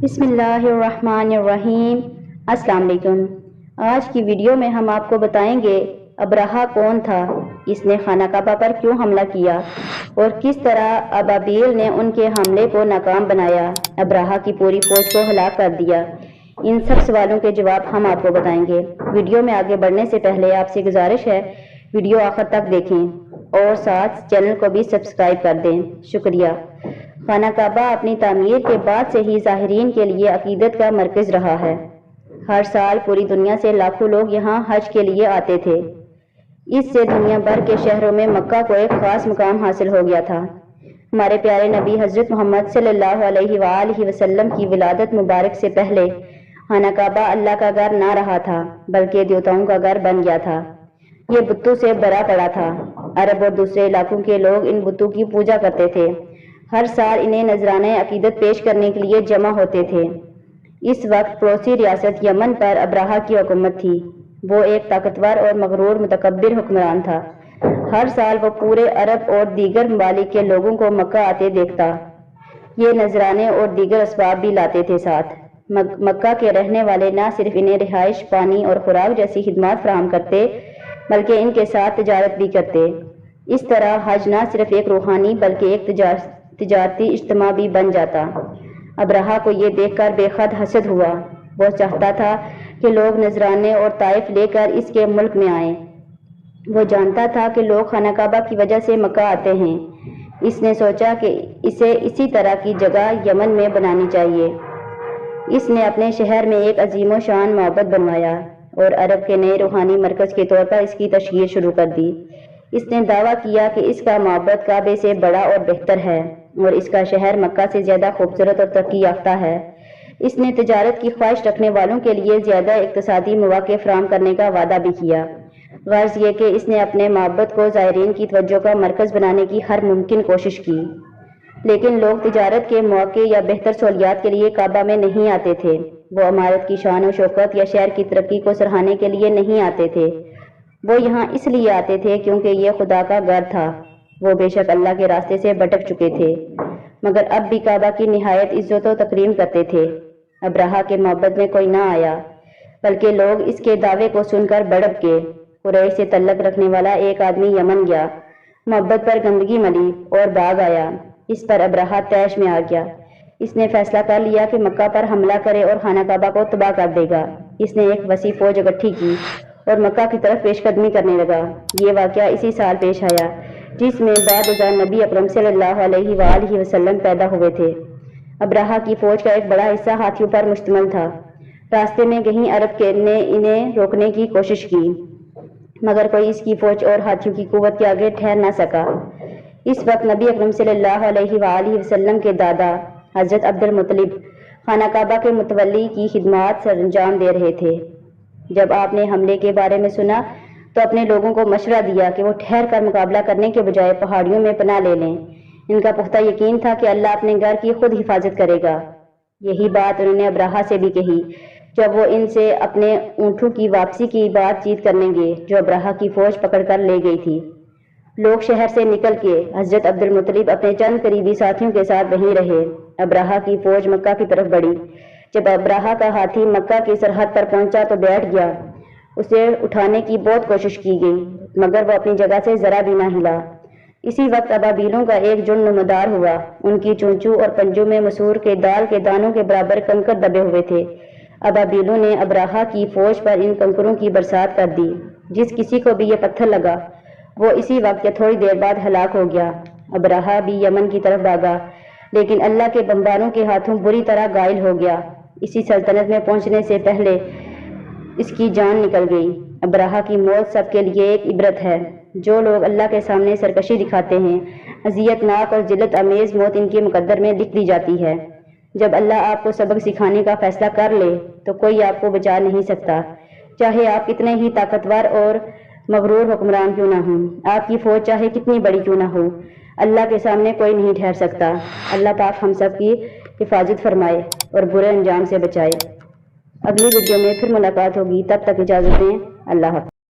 بسم اللہ الرحمن الرحیم۔ السلام علیکم۔ آج کی ویڈیو میں ہم آپ کو بتائیں گے ابرہہ کون تھا، اس نے خانہ کعبہ پر کیوں حملہ کیا اور کس طرح ابابیل نے ان کے حملے کو ناکام بنایا، ابرہہ کی پوری فوج کو ہلاک کر دیا۔ ان سب سوالوں کے جواب ہم آپ کو بتائیں گے۔ ویڈیو میں آگے بڑھنے سے پہلے آپ سے گزارش ہے ویڈیو آخر تک دیکھیں اور ساتھ چینل کو بھی سبسکرائب کر دیں۔ شکریہ۔ خانہ کعبہ اپنی تعمیر کے بعد سے ہی زائرین کے لیے عقیدت کا مرکز رہا ہے۔ ہر سال پوری دنیا سے لاکھوں لوگ یہاں حج کے لیے آتے تھے۔ اس سے دنیا بھر کے شہروں میں مکہ کو ایک خاص مقام حاصل ہو گیا تھا۔ ہمارے پیارے نبی حضرت محمد صلی اللہ علیہ وآلہ وسلم کی ولادت مبارک سے پہلے خانہ کعبہ اللہ کا گھر نہ رہا تھا بلکہ دیوتاؤں کا گھر بن گیا تھا۔ یہ بتوں سے بھرا پڑا تھا۔ عرب اور دوسرے علاقوں کے لوگ ان بتوں کی پوجا کرتے تھے۔ ہر سال انہیں نذرانہ عقیدت پیش کرنے کے لیے جمع ہوتے تھے۔ اس وقت پڑوسی ریاست یمن پر ابرہہ کی حکومت تھی۔ وہ ایک طاقتور اور مغرور متکبر حکمران تھا۔ ہر سال وہ پورے عرب اور دیگر ممالک کے لوگوں کو مکہ آتے دیکھتا۔ یہ نذرانے اور دیگر اسباب بھی لاتے تھے ساتھ۔ مکہ کے رہنے والے نہ صرف انہیں رہائش، پانی اور خوراک جیسی خدمات فراہم کرتے بلکہ ان کے ساتھ تجارت بھی کرتے۔ اس طرح حج نہ صرف ایک روحانی بلکہ ایک تجارتی اجتماع بھی بن جاتا۔ ابرہہ کو یہ دیکھ کر بے حد حسد ہوا۔ وہ چاہتا تھا کہ لوگ نذرانے اور طائف لے کر اس کے ملک میں آئیں۔ وہ جانتا تھا کہ لوگ خانہ کعبہ کی وجہ سے مکہ آتے ہیں۔ اس نے سوچا کہ اسے اسی طرح کی جگہ یمن میں بنانی چاہیے۔ اس نے اپنے شہر میں ایک عظیم و شان معبد بنوایا اور عرب کے نئے روحانی مرکز کے طور پر اس کی تشہیر شروع کر دی۔ اس نے دعویٰ کیا کہ اس کا معبد کعبے سے بڑا اور بہتر ہے اور اس کا شہر مکہ سے زیادہ خوبصورت اور ترقی یافتہ ہے۔ اس نے تجارت کی خواہش رکھنے والوں کے لیے زیادہ اقتصادی مواقع فراہم کرنے کا وعدہ بھی کیا۔ غرض یہ کہ اس نے اپنے معبد کو زائرین کی توجہ کا مرکز بنانے کی ہر ممکن کوشش کی۔ لیکن لوگ تجارت کے مواقع یا بہتر سہولیات کے لیے کعبہ میں نہیں آتے تھے۔ وہ عمارت کی شان و شوکت یا شہر کی ترقی کو سراہنے کے لیے نہیں آتے تھے۔ وہ یہاں اس لیے آتے تھے کیونکہ یہ خدا کا گھر تھا۔ وہ بے شک اللہ کے راستے سے بھٹک چکے تھے مگر اب بھی کعبہ کی نہایت عزت و تکریم کرتے تھے۔ ابرہہ کے معبد میں کوئی نہ آیا بلکہ لوگ اس کے دعوے کو سن کر بڑک گئے۔ قریش سے تعلق رکھنے والا ایک آدمی یمن گیا، معبد پر گندگی ملی اور بھاگ آیا۔ اس پر ابرہہ طیش میں آ گیا۔ اس نے فیصلہ کر لیا کہ مکہ پر حملہ کرے اور خانہ کعبہ کو تباہ کر دے گا۔ اس نے ایک وسیع فوج اکٹھی کی اور مکہ کی طرف پیش قدمی کرنے لگا۔ یہ واقعہ اسی سال پیش آیا جس میں بعد ازاں نبی اکرم صلی اللہ علیہ وآلہ وسلم پیدا ہوئے تھے۔ ابرہہ کی فوج کا ایک بڑا حصہ ہاتھیوں پر مشتمل تھا۔ راستے میں کہیں عرب نے انہیں روکنے کی کوشش کی مگر کوئی اس کی فوج اور ہاتھیوں کی قوت کے آگے ٹھہر نہ سکا۔ اس وقت نبی اکرم صلی اللہ علیہ وآلہ وسلم کے دادا حضرت عبد المطلب خانہ کعبہ کے متولی کی خدمات سر انجام دے رہے تھے۔ جب آپ نے حملے کے بارے میں سنا تو اپنے لوگوں کو مشورہ دیا کہ وہ ٹھہر کر مقابلہ کرنے کے بجائے پہاڑیوں میں پناہ لے لیں۔ ان کا پختہ یقین تھا کہ اللہ اپنے گھر کی خود حفاظت کرے گا۔ یہی بات انہوں نے ابرہہ سے بھی کہی جب وہ ان سے اپنے اونٹوں کی واپسی کی بات چیت کرنے گئے جو ابرہہ کی فوج پکڑ کر لے گئی تھی۔ لوگ شہر سے نکل کے حضرت عبد المطلب اپنے چند قریبی ساتھیوں کے ساتھ وہیں رہے۔ ابرہہ کی فوج مکہ کی طرف بڑھی۔ جب ابرہہ کا ہاتھی مکہ کی سرحد پر پہنچا تو بیٹھ گیا۔ اسے اٹھانے کی بہت کوشش کی گئی مگر وہ اپنی جگہ سے ذرا بھی نہ ہلا۔ اسی وقت ابابیلوں کا ایک جھنڈ نمودار ہوا۔ ان کی چونچوں اور پنجوں میں مسور کے دال کے دانوں کے برابر کنکر دبے ہوئے تھے۔ ابابیلوں نے ابرہہ کی فوج پر ان کنکروں کی برسات کر دی۔ جس کسی کو بھی یہ پتھر لگا وہ اسی وقت یا تھوڑی دیر بعد ہلاک ہو گیا۔ ابرہہ بھی یمن کی طرف بھاگا لیکن اللہ کے بمباروں کے ہاتھوں بری طرح گھائل ہو گیا۔ اسی سلطنت میں پہنچنے سے پہلے اس کی جان نکل گئی۔ ابرہہ کی موت سب کے لیے ایک عبرت ہے۔ جو لوگ اللہ کے سامنے سرکشی دکھاتے ہیں اذیت ناک اور ذلت امیز موت ان کے مقدر میں لکھ دی جاتی ہے۔ جب اللہ آپ کو سبق سکھانے کا فیصلہ کر لے تو کوئی آپ کو بچا نہیں سکتا، چاہے آپ کتنے ہی طاقتور اور مغرور حکمران کیوں نہ ہوں، آپ کی فوج چاہے کتنی بڑی کیوں نہ ہو، اللہ کے سامنے کوئی نہیں ٹھہر سکتا۔ اللہ پاک ہم سب کی حفاظت فرمائے اور برے انجام سے بچائے۔ اگلی ویڈیو میں پھر ملاقات ہوگی، تب تک اجازت دیں۔ اللہ حافظ۔